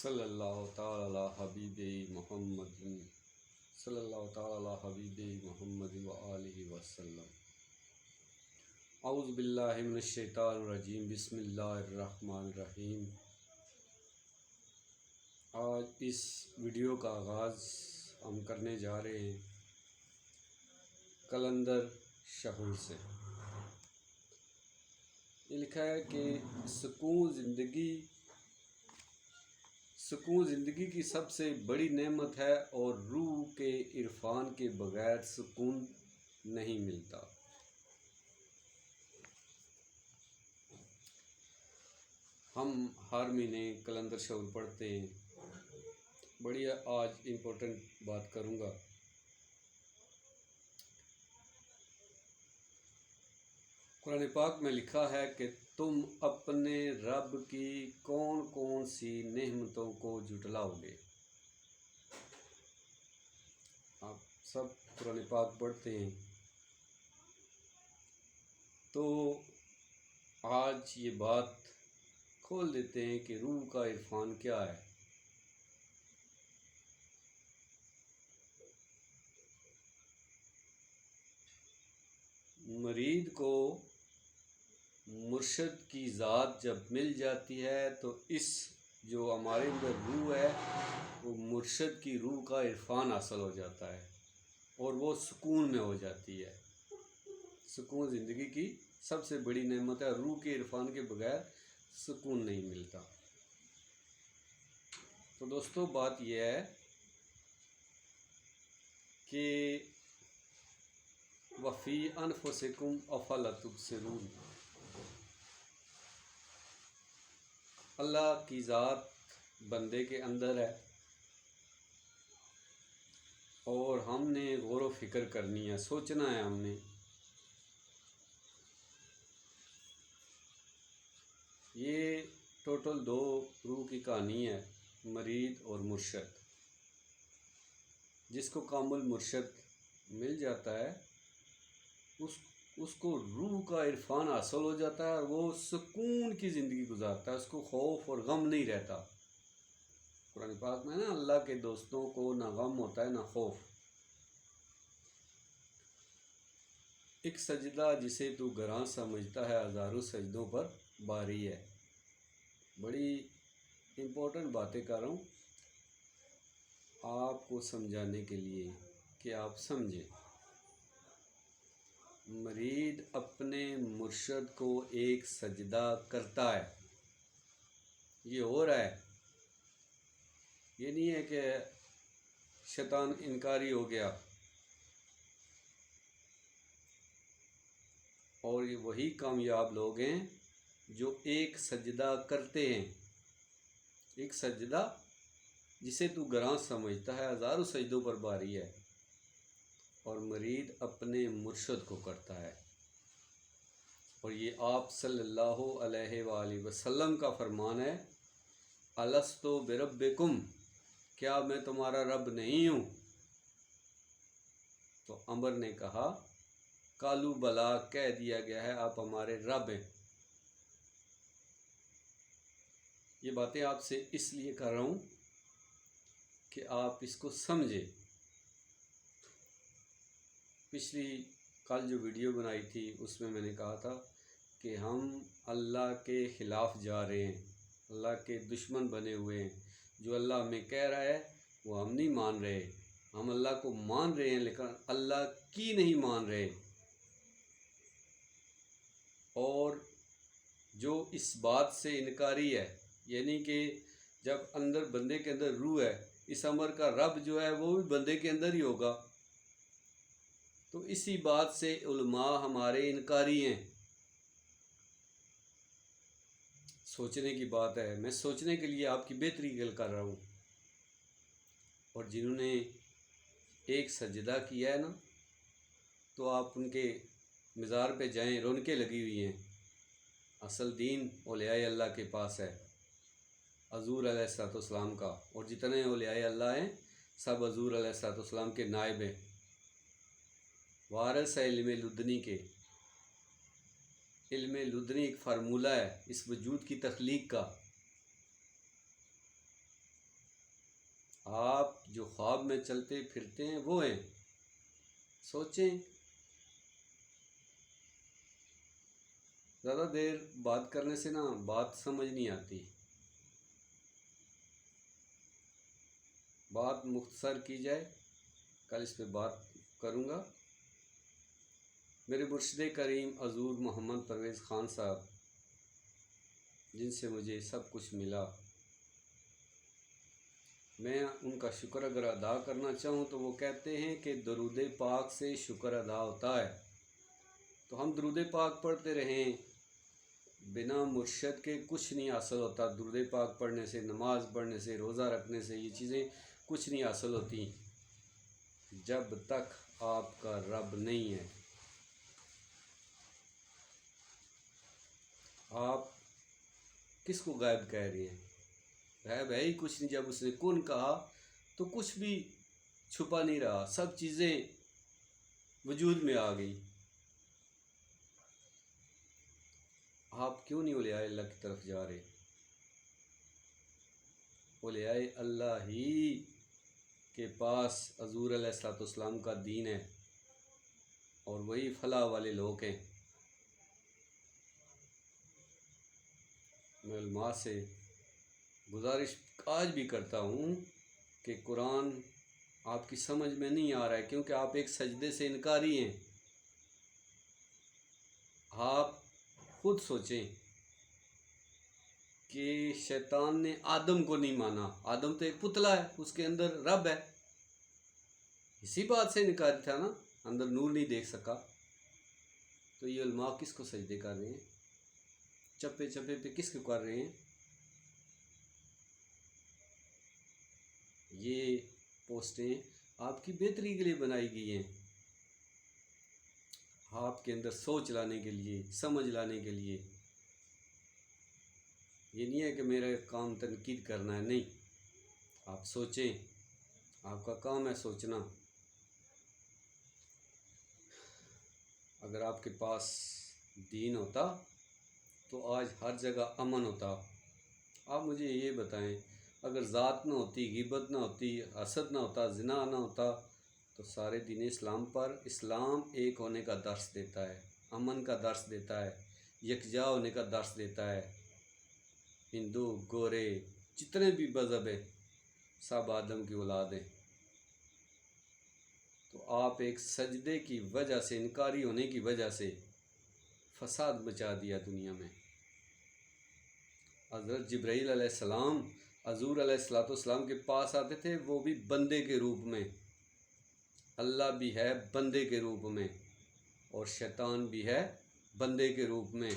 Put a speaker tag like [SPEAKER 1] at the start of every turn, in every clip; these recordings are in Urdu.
[SPEAKER 1] صلی اللہ تعالی علی حبیب محمد صلی اللہ تعالی علی حبیب محمد وآلہ وسلم۔ اعوذ باللہ من الشیطان الرجیم، بسم اللہ الرحمن الرحیم۔ آج اس ویڈیو کا آغاز ہم کرنے جا رہے ہیں کلندر شہور سے۔ یہ لکھا ہے کہ سکون زندگی کی سب سے بڑی نعمت ہے اور روح کے عرفان کے بغیر سکون نہیں ملتا۔ ہم ہر مہینے کلندر شہور پڑھتے ہیں۔ بڑی آج امپورٹنٹ بات کروں گا۔ قرآن پاک میں لکھا ہے کہ تم اپنے رب کی کون کون سی نعمتوں کو جھٹلاؤ گے۔ آپ سب قرآن پاک پڑھتے ہیں تو آج یہ بات کھول دیتے ہیں کہ روح کا عرفان کیا ہے۔ مرید کو مرشد کی ذات جب مل جاتی ہے تو اس جو ہمارے اندر روح ہے وہ مرشد کی روح کا عرفان حاصل ہو جاتا ہے اور وہ سکون میں ہو جاتی ہے۔ سکون زندگی کی سب سے بڑی نعمت ہے، روح کے عرفان کے بغیر سکون نہیں ملتا۔ تو دوستو بات یہ ہے کہ وفی انفسکم افلا تبصرون، اللہ کی ذات بندے کے اندر ہے اور ہم نے غور و فکر کرنی ہے، سوچنا ہے ہم نے۔ یہ ٹوٹل دو روح کی کہانی ہے، مرید اور مرشد۔ جس کو کامل مرشد مل جاتا ہے اس کو روح کا عرفان حاصل ہو جاتا ہے، وہ سکون کی زندگی گزارتا ہے، اس کو خوف اور غم نہیں رہتا۔ قرآن پاک میں نا اللہ کے دوستوں کو نہ غم ہوتا ہے نہ خوف۔ ایک سجدہ جسے تو گراں سمجھتا ہے ہزاروں سجدوں پر باری ہے۔ بڑی امپورٹنٹ باتیں کر رہا ہوں آپ کو سمجھانے کے لیے کہ آپ سمجھیں۔ مرید اپنے مرشد کو ایک سجدہ کرتا ہے، یہ ہو رہا ہے، یہ نہیں ہے کہ شیطان انکاری ہو گیا۔ اور یہ وہی کامیاب لوگ ہیں جو ایک سجدہ کرتے ہیں، ایک سجدہ جسے تو گراں سمجھتا ہے ہزاروں سجدوں پر باری ہے، اور مرید اپنے مرشد کو کرتا ہے۔ اور یہ آپ صلی اللہ علیہ وآلہ وسلم کا فرمان ہے، الستُ بربکم، کیا میں تمہارا رب نہیں ہوں؟ تو عمر نے کہا قالوا بلا، کہہ دیا گیا ہے آپ ہمارے رب ہیں۔ یہ باتیں آپ سے اس لیے کر رہا ہوں کہ آپ اس کو سمجھیں۔ کل جو ویڈیو بنائی تھی اس میں نے کہا تھا کہ ہم اللہ کے خلاف جا رہے ہیں، اللہ کے دشمن بنے ہوئے ہیں۔ جو اللہ ہمیں کہہ رہا ہے وہ ہم نہیں مان رہے، ہم اللہ کو مان رہے ہیں لیکن اللہ کی نہیں مان رہے۔ اور جو اس بات سے انکاری ہے، یعنی کہ جب اندر بندے کے اندر روح ہے، اس امر کا رب جو ہے وہ بھی بندے کے اندر ہی ہوگا، تو اسی بات سے علماء ہمارے انکاری ہیں۔ سوچنے کی بات ہے، میں سوچنے کے لیے آپ کی بہتری کر رہا ہوں۔ اور جنہوں نے ایک سجدہ کیا ہے نا، تو آپ ان کے مزار پہ جائیں، رونقیں لگی ہوئی ہیں۔ اصل دین اولیاء اللہ کے پاس ہے، حضور علیہ السلام کا، اور جتنے اولیاء اللہ ہیں سب حضور علیہ السلام کے نائب ہیں، وارث ہے علم لدنی کے۔ علم لدنی ایک فارمولہ ہے اس وجود کی تخلیق کا۔ آپ جو خواب میں چلتے پھرتے ہیں وہ ہیں. سوچیں. زیادہ دیر بات کرنے سے نا بات سمجھ نہیں آتی. بات مختصر کی جائے. کل اس پہ بات کروں گا. میرے مرشد کریم حضور محمد پرویز خان صاحب، جن سے مجھے سب کچھ ملا، میں ان کا شکر اگر ادا کرنا چاہوں تو وہ کہتے ہیں کہ درود پاک سے شکر ادا ہوتا ہے. تو ہم درود پاک پڑھتے رہیں. بنا مرشد کے کچھ نہیں حاصل ہوتا. درود پاک پڑھنے سے، نماز پڑھنے سے، روزہ رکھنے سے یہ چیزیں کچھ نہیں حاصل ہوتی جب تک آپ کا رب نہیں ہے. آپ کس کو غائب کہہ رہے ہیں؟ غائب ہے ہی کچھ نہیں. جب اس نے کن کہا تو کچھ بھی چھپا نہیں رہا، سب چیزیں وجود میں آ گئی. آپ کیوں نہیں اولیاء اللہ کی طرف جا رہے؟ اولیاء اللہ ہی کے پاس حضور علیہ الصلوۃ والسلام کا دین ہے اور وہی فلاح والے لوگ ہیں. میں علماء سے گزارش آج بھی کرتا ہوں کہ قرآن آپ کی سمجھ میں نہیں آ رہا ہے کیونکہ آپ ایک سجدے سے انکاری ہیں. آپ خود سوچیں کہ شیطان نے آدم کو نہیں مانا. آدم تو ایک پتلا ہے، اس کے اندر رب ہے. اسی بات سے انکاری تھا نا، اندر نور نہیں دیکھ سکا. تو یہ علماء کس کو سجدے کر رہے ہیں؟ چپے چپے پہ کس کو کر رہے ہیں؟ یہ پوسٹیں آپ کی بہتری کے لیے بنائی گئی ہیں، آپ کے اندر سوچ لانے کے لیے، سمجھ لانے کے لیے. یہ نہیں ہے کہ میرا کام تنقید کرنا ہے، نہیں. آپ سوچیں، آپ کا کام ہے سوچنا. اگر آپ کے پاس دین ہوتا تو آج ہر جگہ امن ہوتا. آپ مجھے یہ بتائیں، اگر ذات نہ ہوتی، غیبت نہ ہوتی، حسد نہ ہوتا، زنا نہ ہوتا تو سارے دین اسلام پر اسلام ایک ہونے کا درس دیتا ہے، امن کا درس دیتا ہے، یکجا ہونے کا درس دیتا ہے. ہندو، گورے، جتنے بھی مذہب ہیں سب آدم کی اولاد ہیں. تو آپ ایک سجدے کی وجہ سے، انکاری ہونے کی وجہ سے فساد مچا دیا دنیا میں. حضرت جبرائیل علیہ السلام حضور علیہ الصلوۃ والسلام کے پاس آتے تھے، وہ بھی بندے کے روپ میں. اللہ بھی ہے بندے کے روپ میں اور شیطان بھی ہے بندے کے روپ میں.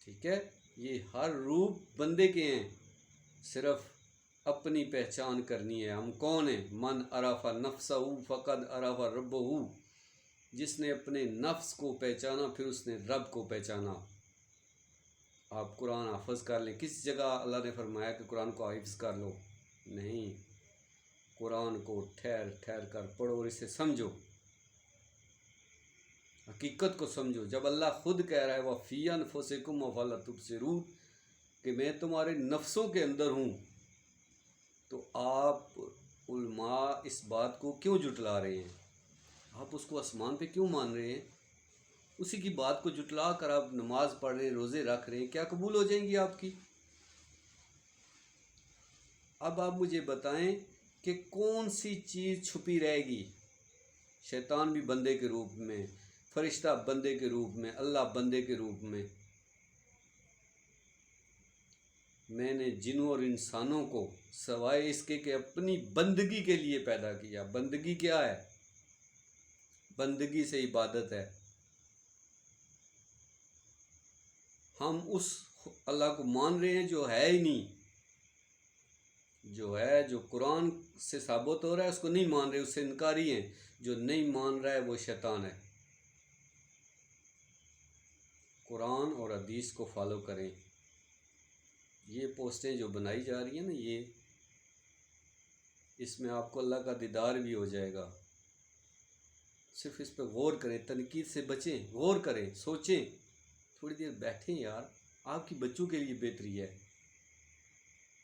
[SPEAKER 1] ٹھیک ہے، یہ ہر روپ بندے کے ہیں. صرف اپنی پہچان کرنی ہے، ہم کون ہیں. من عرف نفسہ فقد عرف ربہ. جس نے اپنے نفس کو پہچانا پھر اس نے رب کو پہچانا. آپ قرآن حافظ کر لیں، کس جگہ اللہ نے فرمایا کہ قرآن کو حافظ کر لو؟ نہیں. قرآن کو ٹھہر ٹھہر کر پڑھو اور اسے سمجھو، حقیقت کو سمجھو. جب اللہ خود کہہ رہا ہے وَفِي أَنفُسِكُمْ أَفَلَا تُبْصِرُونَ کہ میں تمہارے نفسوں کے اندر ہوں، تو آپ علماء اس بات کو کیوں جھٹلا رہے ہیں؟ آپ اس کو آسمان پہ کیوں مان رہے ہیں؟ اسی کی بات کو جھٹلا کر آپ نماز پڑھ رہے ہیں، روزے رکھ رہے ہیں، کیا قبول ہو جائیں گی آپ کی؟ اب آپ مجھے بتائیں کہ کون سی چیز چھپی رہے گی؟ شیطان بھی بندے کے روپ میں، فرشتہ بندے کے روپ میں، اللہ بندے کے روپ میں. میں نے جنوں اور انسانوں کو سوائے اس کے کہ اپنی بندگی کے لیے پیدا کیا. بندگی کیا ہے؟ بندگی سے عبادت ہے. ہم اس اللہ کو مان رہے ہیں جو ہے ہی نہیں، جو ہے، جو قرآن سے ثابت ہو رہا ہے اس کو نہیں مان رہے، اس سے انکاری ہیں. جو نہیں مان رہا ہے وہ شیطان ہے. قرآن اور حدیث کو فالو کریں. یہ پوسٹیں جو بنائی جا رہی ہیں نا، یہ اس میں آپ کو اللہ کا دیدار بھی ہو جائے گا. صرف اس پہ غور کریں، تنقید سے بچیں، غور کریں، سوچیں، تھوڑی دیر بیٹھیں. یار آپ کی بچوں کے لیے بہتری ہے.